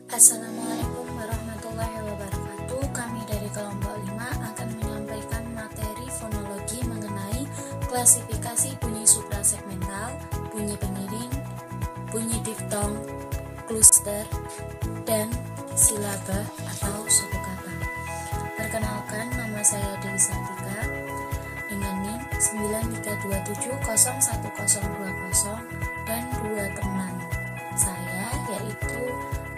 Assalamualaikum warahmatullahi wabarakatuh. Kami dari kelompok 5 akan menyampaikan materi fonologi mengenai klasifikasi bunyi suprasegmental, bunyi pengiring, bunyi diftong, kluster, dan silaba atau suku kata. Perkenalkan, nama saya Dewi Sartika dengan NIM 9327011020 dan dua teman saya yaitu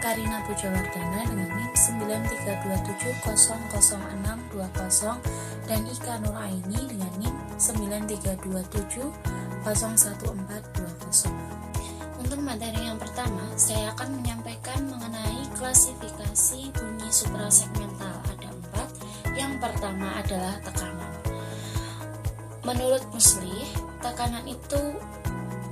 Karina Pujawardana dengan NIM 9327000620 dan Ika Nuraini dengan NIM 9327011420. Untuk materi yang pertama, saya akan menyampaikan mengenai klasifikasi bunyi suprasegmental. Ada 4. Yang pertama adalah tekanan. Menurut Muslih, tekanan itu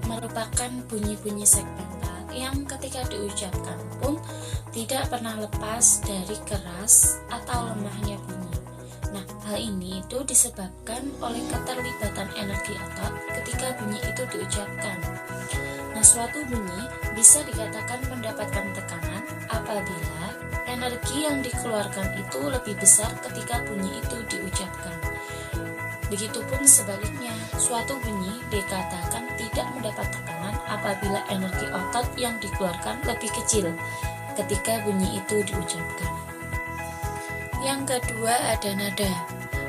merupakan bunyi-bunyi segmental yang ketika diucapkan pun tidak pernah lepas dari keras atau lemahnya bunyi. Nah, hal ini itu disebabkan oleh keterlibatan energi otot ketika bunyi itu diucapkan. Nah, suatu bunyi bisa dikatakan mendapatkan tekanan apabila energi yang dikeluarkan itu lebih besar ketika bunyi itu diucapkan. Begitupun sebaliknya, suatu bunyi dikatakan tidak mendapat tekanan apabila energi otot yang dikeluarkan lebih kecil ketika bunyi itu diucapkan. Yang kedua ada nada.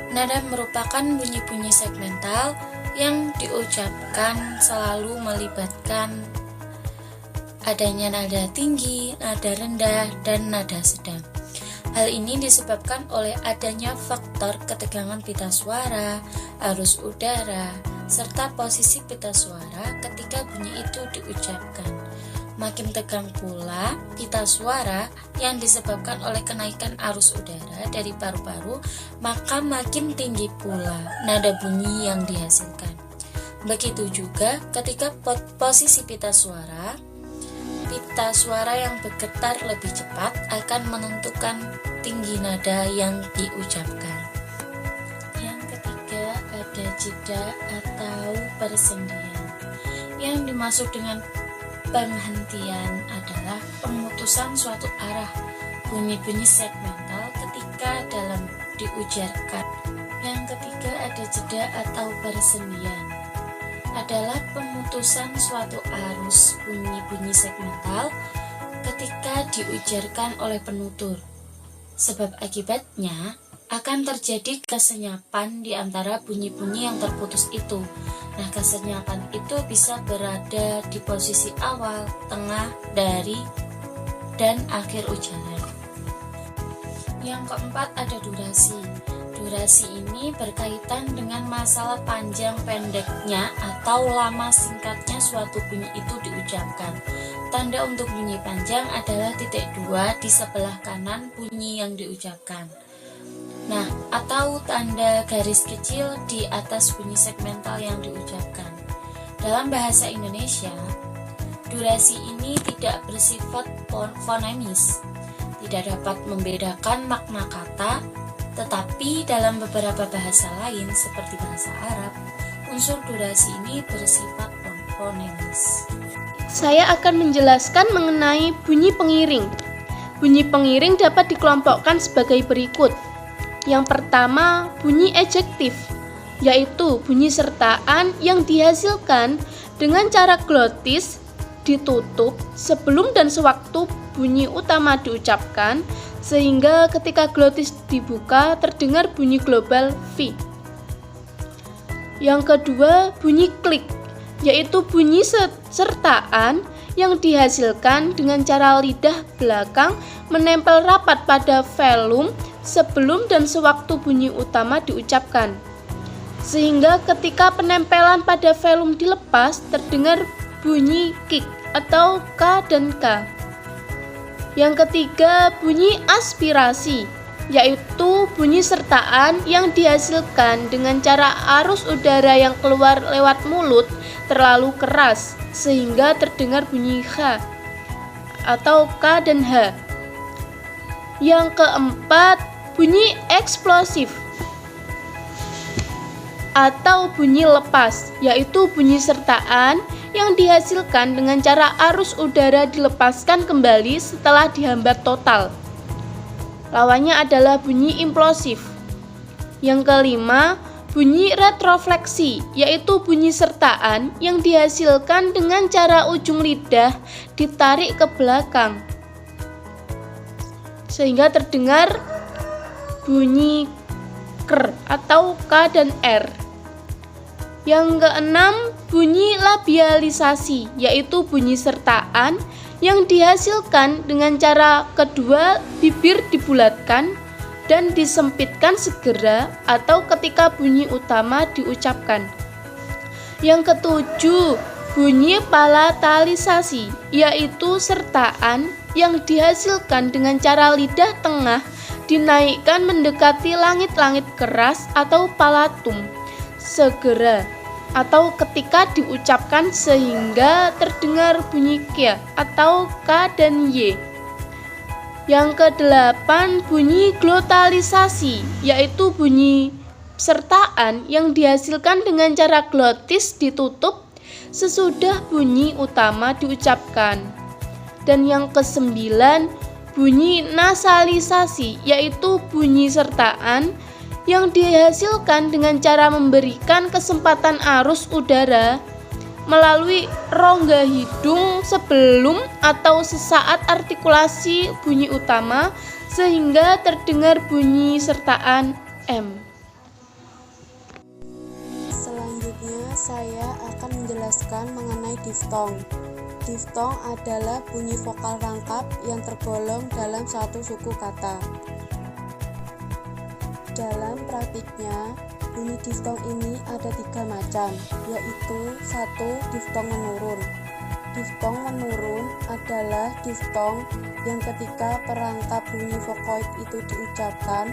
Nada merupakan bunyi-bunyi segmental yang diucapkan selalu melibatkan adanya nada tinggi, nada rendah, dan nada sedang. Hal ini disebabkan oleh adanya faktor ketegangan pita suara, arus udara, serta posisi pita suara ketika bunyi itu diucapkan. Makin tegang pula pita suara yang disebabkan oleh kenaikan arus udara dari paru-paru, maka makin tinggi pula nada bunyi yang dihasilkan. Begitu juga ketika posisi pita suara yang bergetar lebih cepat akan menentukan tinggi nada yang diucapkan. Yang ketiga ada jeda atau persendian. Yang dimaksud dengan penghentian adalah pemutusan suatu arah bunyi-bunyi segmental ketika dalam diujarkan. Yang ketiga ada jeda atau persendian, adalah pemutusan suatu arus bunyi-bunyi segmental ketika diujarkan oleh penutur. Sebab akibatnya akan terjadi kesenyapan di antara bunyi-bunyi yang terputus itu. Nah, kesenyapan itu bisa berada di posisi awal, tengah, dari, dan akhir ujaran. Yang keempat ada durasi. Durasi ini berkaitan dengan masalah panjang pendeknya atau lama singkatnya suatu bunyi itu diucapkan. Tanda untuk bunyi panjang adalah titik 2 di sebelah kanan bunyi yang diucapkan. Nah, atau tanda garis kecil di atas bunyi segmental yang diucapkan. Dalam bahasa Indonesia, durasi ini tidak bersifat fonemis, tidak dapat membedakan makna kata. Tetapi dalam beberapa bahasa lain seperti bahasa Arab, unsur durasi ini bersifat fonemis. Saya akan menjelaskan mengenai bunyi pengiring. Bunyi pengiring dapat dikelompokkan sebagai berikut. Yang pertama, bunyi ejektif, yaitu bunyi sertaan yang dihasilkan dengan cara glotis ditutup sebelum dan sewaktu bunyi utama diucapkan, sehingga ketika glotis dibuka terdengar bunyi global V. Yang kedua, bunyi klik, yaitu bunyi sertaan yang dihasilkan dengan cara lidah belakang menempel rapat pada velum sebelum dan sewaktu bunyi utama diucapkan, sehingga ketika penempelan pada velum dilepas terdengar bunyi kick atau K dan K. Yang ketiga, bunyi aspirasi, yaitu bunyi sertaan yang dihasilkan dengan cara arus udara yang keluar lewat mulut terlalu keras sehingga terdengar bunyi H atau K dan H. Yang keempat, bunyi eksplosif, atau bunyi lepas, yaitu bunyi sertaan yang dihasilkan dengan cara arus udara dilepaskan kembali setelah dihambat total. Lawannya adalah bunyi implosif. Yang kelima, bunyi retrofleksi, yaitu bunyi sertaan yang dihasilkan dengan cara ujung lidah ditarik ke belakang sehingga terdengar bunyi kr atau k dan r. Yang keenam, bunyi labialisasi, yaitu bunyi sertaan yang dihasilkan dengan cara kedua bibir dibulatkan dan disempitkan segera atau ketika bunyi utama diucapkan. Yang ketujuh, bunyi palatalisasi, yaitu sertaan yang dihasilkan dengan cara lidah tengah dinaikkan mendekati langit-langit keras atau palatum segera atau ketika diucapkan sehingga terdengar bunyi k atau k dan y. Yang kedelapan, bunyi glotalisasi, yaitu bunyi sertaan yang dihasilkan dengan cara glotis ditutup sesudah bunyi utama diucapkan. Dan yang kesembilan, bunyi nasalisasi, yaitu bunyi sertaan yang dihasilkan dengan cara memberikan kesempatan arus udara melalui rongga hidung sebelum atau sesaat artikulasi bunyi utama sehingga terdengar bunyi sertaan M. Selanjutnya saya akan menjelaskan mengenai diftong. Diftong adalah bunyi vokal rangkap yang tergolong dalam satu suku kata. Dalam praktiknya, bunyi diftong ini ada 3 macam, yaitu 1. Diftong menurun. Diftong menurun adalah diftong yang ketika perangkap bunyi vokoid itu diucapkan,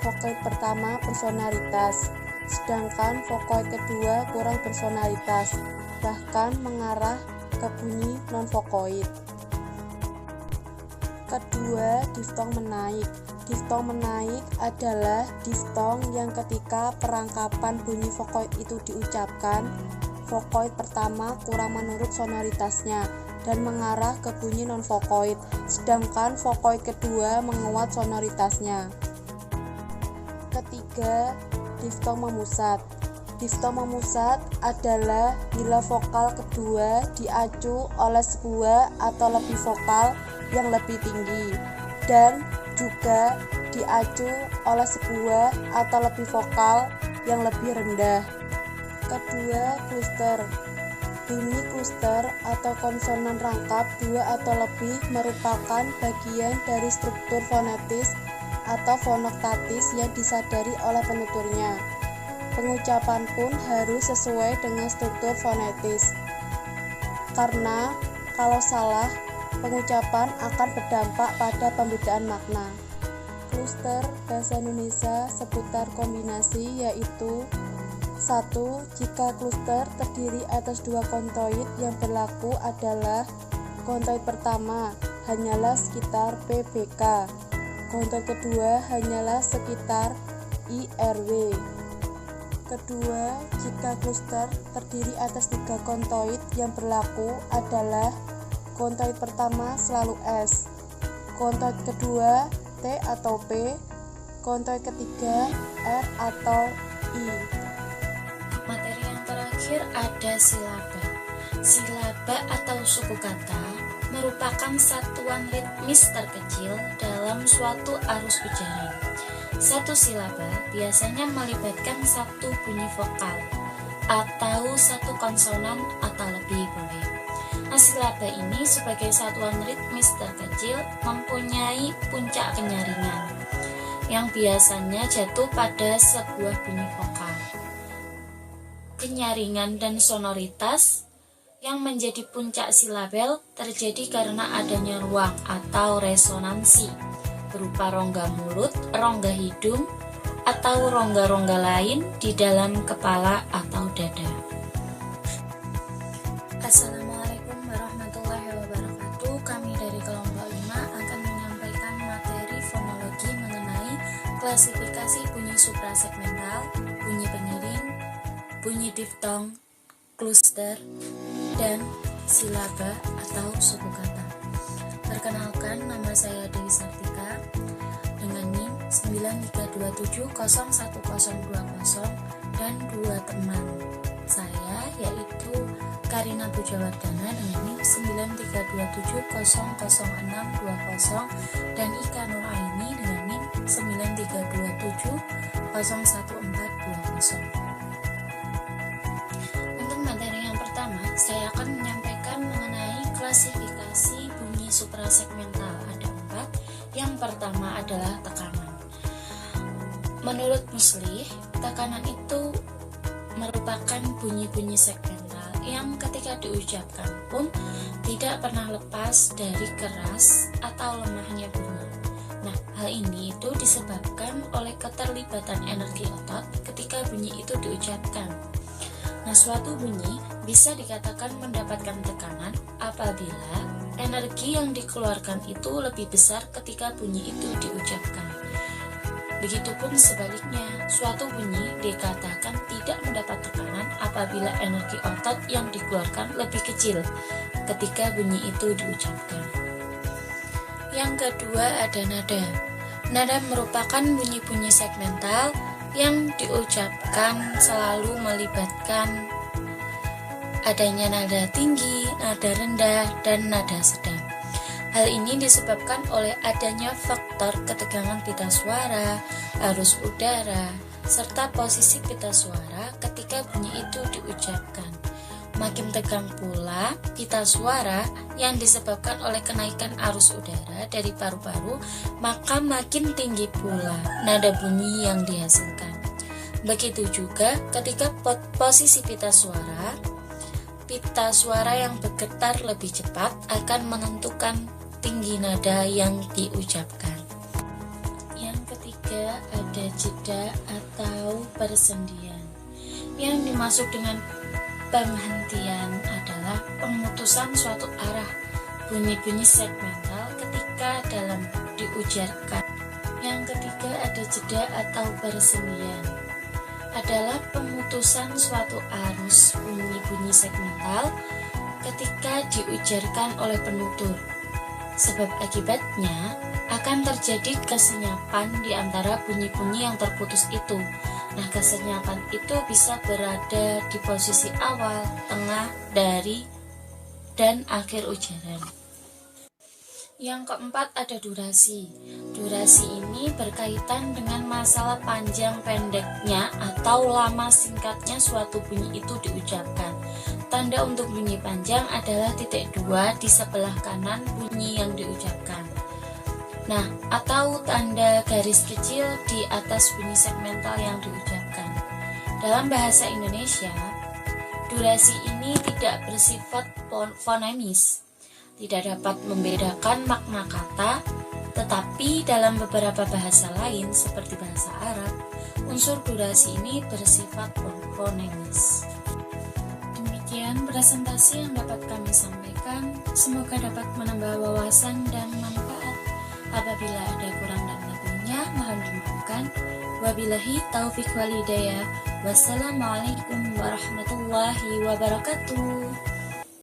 vokoid pertama bersonaritas, sedangkan vokoid kedua kurang bersonaritas, bahkan mengarah ke bunyi non-vokoid. Kedua, diftong menaik. Diftong menaik adalah diftong yang ketika perangkapan bunyi vokoid itu diucapkan, vokoid pertama kurang menurut sonoritasnya dan mengarah ke bunyi non-vokoid, sedangkan vokoid kedua menguat sonoritasnya. Ketiga, diftong memusat. Diftong memusat adalah bila vokal kedua diacu oleh sebuah atau lebih vokal yang lebih tinggi dan juga diacu oleh sebuah atau lebih vokal yang lebih rendah. Kedua, kluster. Bunyi kluster atau konsonan rangkap 2 atau lebih merupakan bagian dari struktur fonetis atau fonoktatis yang disadari oleh penuturnya. Pengucapan pun harus sesuai dengan struktur fonetis, karena kalau salah, pengucapan akan berdampak pada pembedaan makna. Kluster bahasa Indonesia seputar kombinasi yaitu 1. Jika kluster terdiri atas 2 kontoid yang berlaku adalah kontoid pertama hanyalah sekitar PBK, kontoid kedua hanyalah sekitar IRW. Kedua, jika kluster terdiri atas 3 kontoid yang berlaku adalah kontoid pertama selalu S, kontoid kedua T atau P, kontoid ketiga R atau I. Materi yang terakhir ada silaba. Silaba atau suku kata merupakan satuan ritmis terkecil dalam suatu arus ujaran. Satu silaba biasanya melibatkan satu bunyi vokal atau satu konsonan atau lebih boleh. Nah, silaba ini sebagai satuan ritmis terkecil mempunyai puncak kenyaringan yang biasanya jatuh pada sebuah bunyi vokal. Kenyaringan dan sonoritas yang menjadi puncak silabel terjadi karena adanya ruang atau resonansi berupa rongga mulut, rongga hidung, atau rongga-rongga lain di dalam kepala atau dada. Assalamualaikum warahmatullahi wabarakatuh. Kami dari kelompok 5 akan menyampaikan materi fonologi mengenai klasifikasi bunyi suprasegmental, bunyi pengiring, bunyi diftong, kluster, dan silaba atau suku kata. Perkenalkan, nama saya Dewi Sartika dengan NIM 93270120 dan 2 teman saya yaitu Karina Pujawardana dengan NIM 9327000620 dan Ika Nuraini dengan NIM 9327011420. Untuk materi yang pertama, saya akan menyampaikan mengenai klasifikasi bunyi suprasegmental. Ada 4. Yang pertama adalah tekanan. Menurut Muslih, tekanan itu merupakan bunyi-bunyi segmental yang ketika diucapkan pun tidak pernah lepas dari keras atau lemahnya bunyi. Nah, hal ini itu disebabkan oleh keterlibatan energi otot ketika bunyi itu diucapkan. Nah, suatu bunyi bisa dikatakan mendapatkan tekanan apabila energi yang dikeluarkan itu lebih besar ketika bunyi itu diucapkan. Begitupun sebaliknya, suatu bunyi dikatakan tidak mendapat tekanan apabila energi otot yang dikeluarkan lebih kecil ketika bunyi itu diucapkan. Yang kedua ada nada. Nada merupakan bunyi-bunyi segmental yang diucapkan selalu melibatkan adanya nada tinggi, nada rendah, dan nada sedang. Hal ini disebabkan oleh adanya faktor ketegangan pita suara, arus udara, serta posisi pita suara ketika bunyi itu diucapkan. Makin tegang pula pita suara yang disebabkan oleh kenaikan arus udara dari paru-paru, maka makin tinggi pula nada bunyi yang dihasilkan. Begitu juga ketika posisi pita suara yang bergetar lebih cepat akan menentukan tinggi nada yang diucapkan. Yang ketiga ada jeda atau persendian. Yang dimaksud dengan penghentian adalah pemutusan suatu arah bunyi-bunyi segmental ketika dalam diujarkan. Yang ketiga ada jeda atau persendian, adalah pemutusan suatu arus bunyi-bunyi segmental ketika diujarkan oleh penutur. Sebab akibatnya akan terjadi kesenyapan di antara bunyi-bunyi yang terputus itu. Nah, kesenyapan itu bisa berada di posisi awal, tengah, dari, dan akhir ujaran. Yang keempat ada durasi. Durasi ini berkaitan dengan masalah panjang pendeknya atau lama singkatnya suatu bunyi itu diucapkan. Tanda untuk bunyi panjang adalah titik 2 di sebelah kanan bunyi yang diucapkan. Nah, atau tanda garis kecil di atas bunyi segmental yang diucapkan. Dalam bahasa Indonesia, durasi ini tidak bersifat fonemis, tidak dapat membedakan makna kata, tetapi dalam beberapa bahasa lain seperti bahasa Arab, unsur durasi ini bersifat fonemis. Demikian presentasi yang dapat kami sampaikan, semoga dapat menambah wawasan dan manfaat. Apabila ada kurang dan lebihnya, mohon dimaafkan. Wabillahi taufiq wal hidayah. Wassalamualaikum warahmatullahi wabarakatuh.